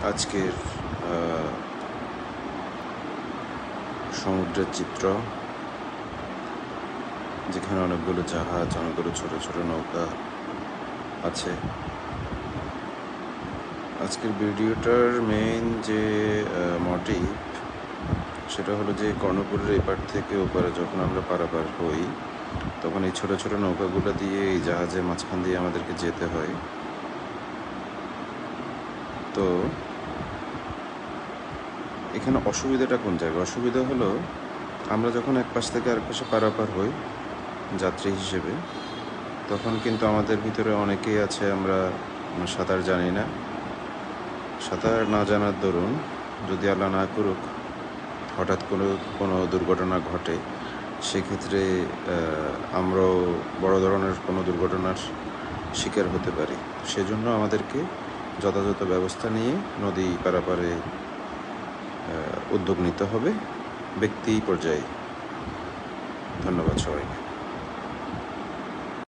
আজকের সমুদ্রের চিত্র, যেখানে অনেকগুলো জাহাজ, অনেকগুলো ছোট ছোট নৌকা আছে। আজকের ভিডিওটার মেইন যে মোটিভ, সেটা হলো যে কর্ণপুরের এপার থেকে ওপারে যখন আমরা পারাপার হই, তখন এই ছোট ছোট নৌকাগুলো দিয়ে এই জাহাজের মাঝখান দিয়ে আমাদেরকে যেতে হয়। তো এখানে অসুবিধাটা কোন জায়গায়? অসুবিধা হলো আমরা যখন এক পাশ থেকে আরেক পাশে পারাপার হই যাত্রী হিসেবে, তখন কিন্তু আমাদের ভিতরে অনেকেই আছে আমরা সাঁতার জানি না। সাঁতার না জানার দরুন যদি আল্লাহ না করুক হঠাৎ কোনো দুর্ঘটনা ঘটে, সেক্ষেত্রে আমরাও বড় ধরনের কোনো দুর্ঘটনার শিকার হতে পারি। সেজন্য আমাদেরকে যথাযথ ব্যবস্থা নিয়ে নদী পারাপারে উদ্যোগ নিতে হবে ব্যক্তি পর্যায়ে। ধন্যবাদ সবাইকে।